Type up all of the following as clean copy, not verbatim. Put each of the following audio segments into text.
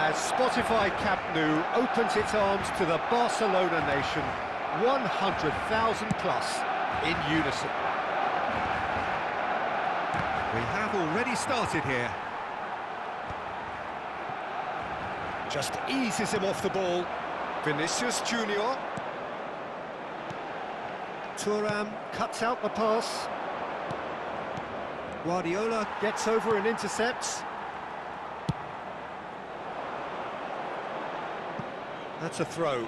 As Spotify Camp Nou opens its arms to the Barcelona nation, 100,000 plus in unison. We have already started here. Just eases him off the ball. Vinicius Junior. Thuram cuts out the pass. Guardiola gets over and intercepts. That's a throw.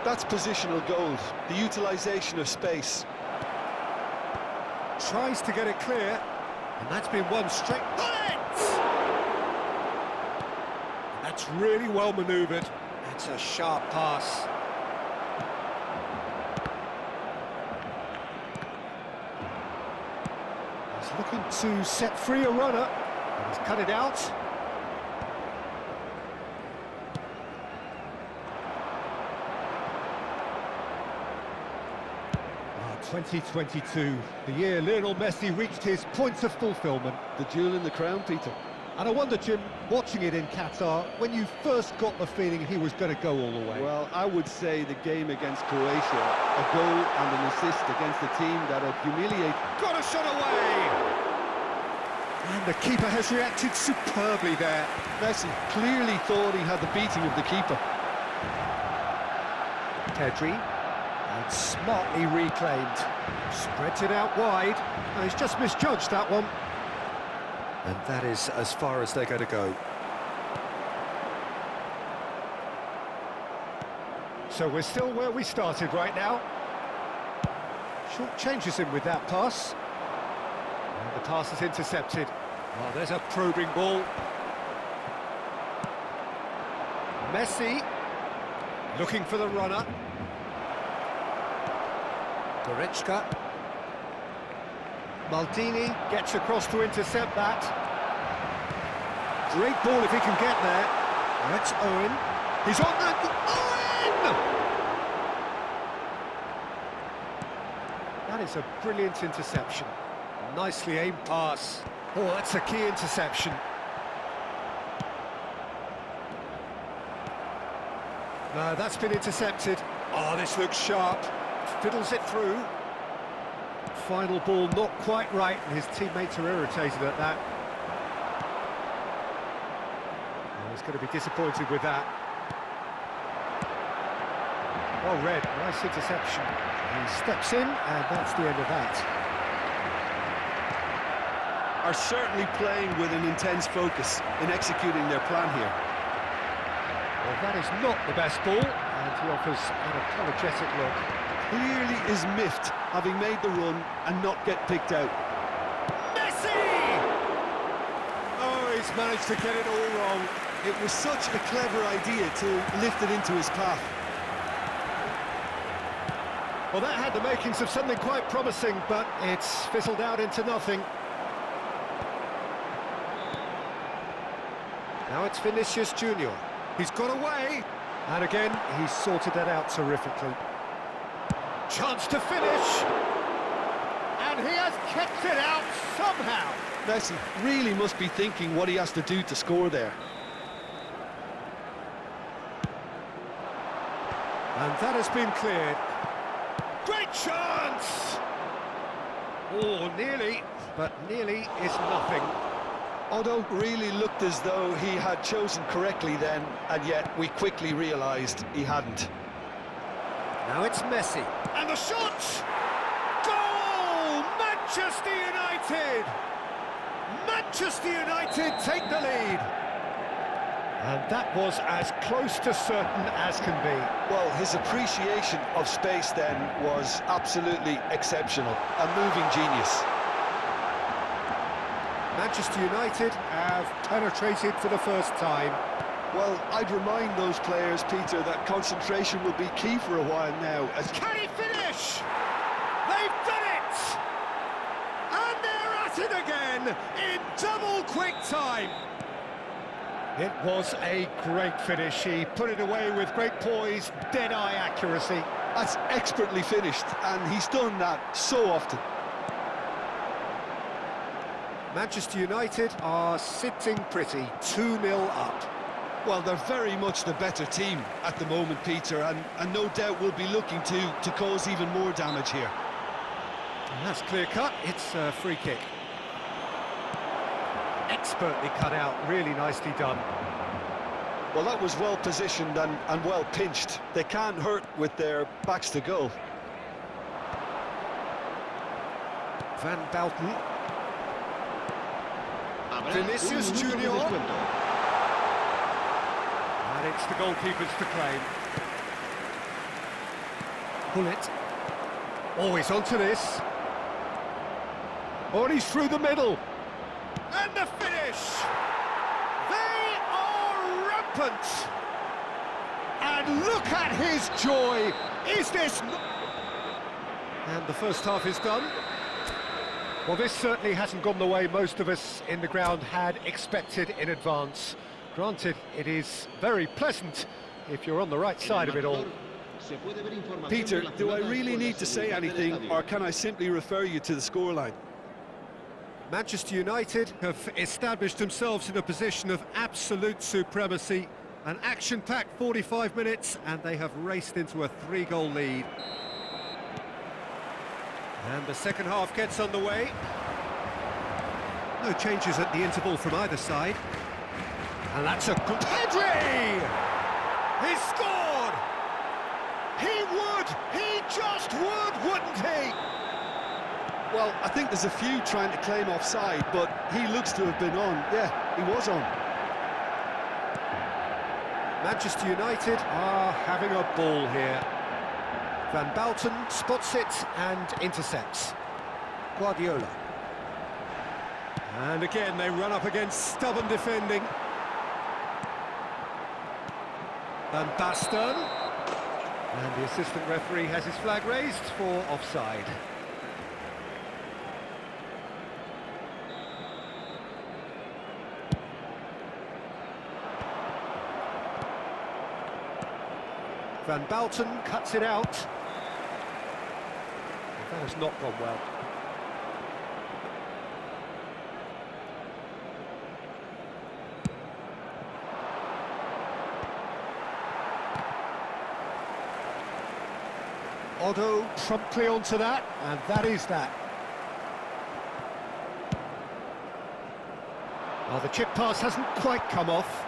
That's positional gold, the utilisation of space. Tries to get it clear, and that's been one straight bullet! That's really well manoeuvred. That's a sharp pass. He's looking to set free a runner, but he's cut it out. 2022, the year Lionel Messi reached his point of fulfilment. The jewel in the crown, Peter. And I wonder, Jim, watching it in Qatar, when you first got the feeling he was going to go all the way? Well, I would say the game against Croatia, a goal and an assist against a team that had humiliated. Got a shot away! And the keeper has reacted superbly there. Messi clearly thought he had the beating of the keeper. Pedri, and smartly reclaimed. Spreads it out wide. Oh, he's just misjudged that one. And that is as far as they're going to go. So we're still where we started right now. Short changes him with that pass. And the pass is intercepted. Oh, there's a probing ball. Messi looking for the runner. Goretzka. Maldini gets across to intercept that. Great ball if he can get there. That's Owen. He's on that. Owen! That is a brilliant interception. Nicely aimed pass. Oh, that's a key interception. No, that's been intercepted. Oh, this looks sharp. Fiddles it through. Final ball not quite right, and his teammates are irritated at that. Oh, he's going to be disappointed with that. Well read, nice interception. He steps in, and that's the end of that. Are certainly playing with an intense focus in executing their plan here. Well, that is not the best ball, and he offers an apologetic look. Clearly is miffed, having made the run and not get picked out. Messi! Oh, he's managed to get it all wrong. It was such a clever idea to lift it into his path. Well, that had the makings of something quite promising, but it's fizzled out into nothing. Now it's Vinicius Junior. He's got away, and again, he's sorted that out terrifically. Chance to finish, and he has kept it out somehow. Messi really must be thinking what he has to do to score there. And that has been cleared. Great chance! Oh, nearly, but nearly is nothing. Otto really looked as though he had chosen correctly then, and yet we quickly realised he hadn't. Now it's Messi. And the shot! Goal! Manchester United! Manchester United take the lead. And that was as close to certain as can be. Well, his appreciation of space then was absolutely exceptional. A moving genius. Manchester United have penetrated for the first time. Well, I'd remind those players, Peter, that concentration will be key for a while now. Can he finish? They've done it! And they're at it again in double quick time. It was a great finish. He put it away with great poise, dead-eye accuracy. That's expertly finished, and he's done that so often. Manchester United are sitting pretty, 2-0 up. Well, they're very much the better team at the moment, Peter, and no doubt will be looking to cause even more damage here. And that's clear-cut, it's a free kick. Expertly cut out, really nicely done. Well, that was well positioned and well pinched. They can't hurt with their backs to goal. Van Basten. Vinicius Junior. And it's the goalkeepers to claim. Bullet. Oh, he's onto this. Oh, and he's through the middle. And the finish! They are rampant! And look at his joy! Is this... And the first half is done. Well, this certainly hasn't gone the way most of us in the ground had expected in advance. Granted, it is very pleasant if you're on the right side of it all. Peter, do I really need to say anything, or can I simply refer you to the scoreline? Manchester United have established themselves in a position of absolute supremacy. An action-packed 45 minutes, and they have raced into a 3-goal lead. And the second half gets underway. No changes at the interval from either side. And that's a good... Pedri! He scored! He would! He just would, wouldn't he? Well, I think there's a few trying to claim offside, but he looks to have been on. Yeah, he was on. Manchester United are having a ball here. Van Basten spots it and intercepts. Guardiola. And again, they run up against stubborn defending. Van Basten. And the assistant referee has his flag raised for offside. Van Basten cuts it out. That has not gone well. Otto promptly onto that, and that is that. Well, the chip pass hasn't quite come off.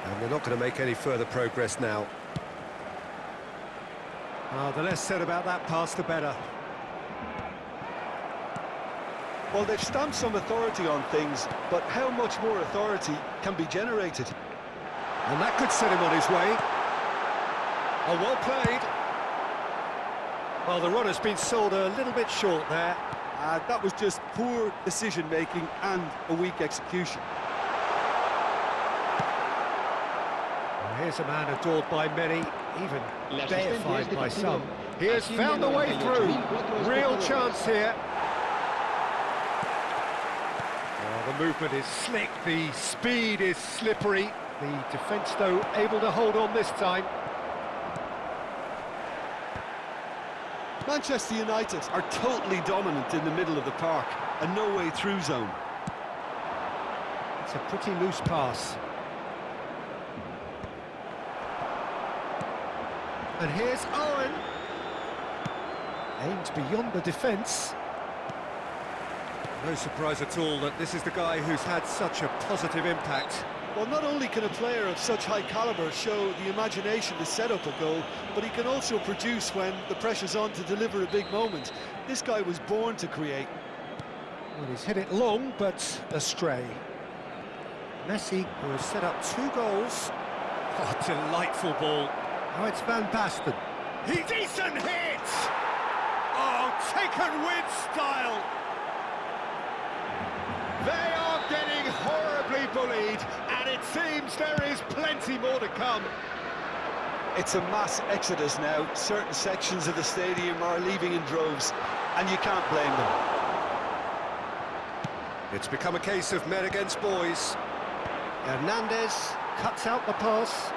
And they're not going to make any further progress now. The less said about that pass, the better. Well, they've stamped some authority on things, but how much more authority can be generated? And that could set him on his way. Oh, well played. Well, the runner's been sold a little bit short there. That was just poor decision-making and a weak execution. Well, here's a man adored by many, even deified by some. He has found the way through. Real chance here. Well, the movement is slick, the speed is slippery. The defence, though, able to hold on this time. Manchester United are totally dominant in the middle of the park, a no-way through zone. It's a pretty loose pass. And here's Owen. Aims beyond the defence. No surprise at all that this is the guy who's had such a positive impact. Well, not only can a player of such high calibre show the imagination to set up a goal, but he can also produce when the pressure's on to deliver a big moment. This guy was born to create. Well, he's hit it long, but astray. Messi, who has set up 2 goals. Oh, delightful ball. Now it's Van Basten. He decent hit! Oh, taken with style. They are getting horribly bullied, and it seems there is plenty more to come. It's a mass exodus now. Certain sections of the stadium are leaving in droves, and you can't blame them. It's become a case of men against boys. Hernandez cuts out the pass.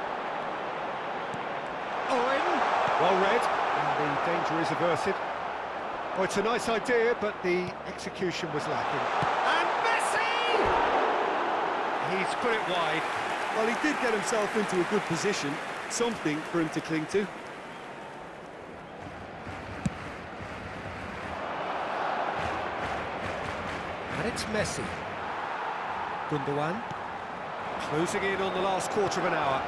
Owen, well read, and the danger is averted. Oh, it's a nice idea, but the execution was lacking. he's put it wide. Well, he did get himself into a good position, something for him to cling to. And it's Messi. Gundogan. Closing in on the last quarter of an hour.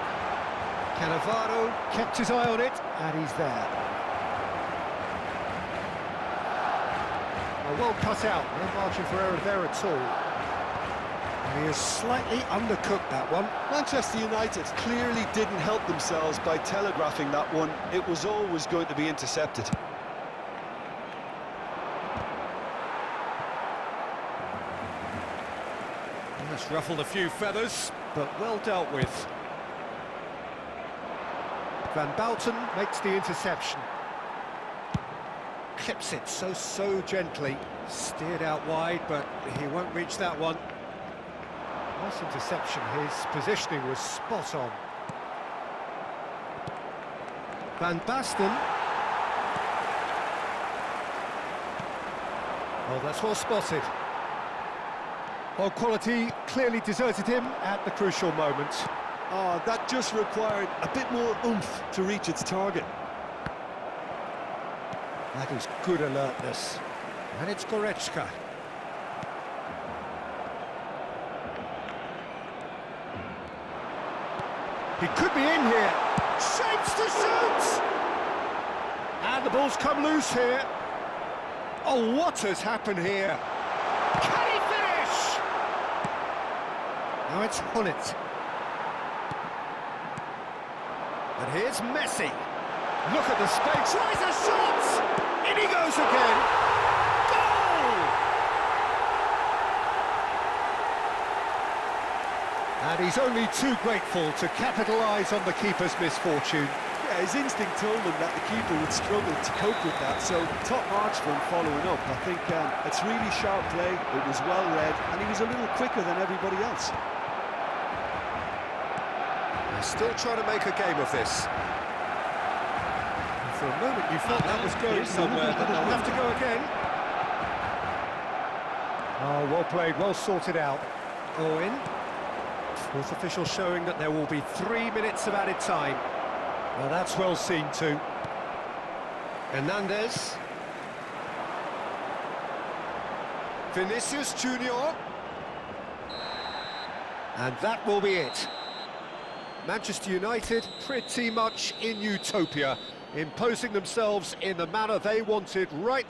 Cannavaro kept his eye on it, and he's there. Well cut out, no margin for error there at all. And he has slightly undercooked that one. Manchester United clearly didn't help themselves by telegraphing that one. It was always going to be intercepted. That's ruffled a few feathers, but well dealt with. Van Bouten makes the interception. Clips it so gently. Steered out wide, but he won't reach that one. Nice interception. His positioning was spot on. Van Basten. Oh, that's well spotted. Well, quality clearly deserted him at the crucial moment. Oh, that just required a bit more oomph to reach its target. That is good alertness. And it's Goretzka. He could be in here. Shapes to shoot! And the ball's come loose here. Oh, what has happened here? Can he finish? Now it's Hunnit. And here's Messi. Look at the space. Tries a shot! In he goes again. Goal! And he's only too grateful to capitalise on the keeper's misfortune. Yeah, his instinct told him that the keeper would struggle to cope with that, so top marks for him following up. I think it's really sharp play, it was well read, and he was a little quicker than everybody else. They're still trying to make a game of this. For a moment you thought that was going somewhere, but they'll have to go again. Oh, well played, well sorted out. Owen. Fourth official showing that there will be 3 minutes of added time. Well, that's well seen too. Hernandez. Vinicius Junior. And that will be it. Manchester United pretty much in utopia, imposing themselves in the manner they wanted right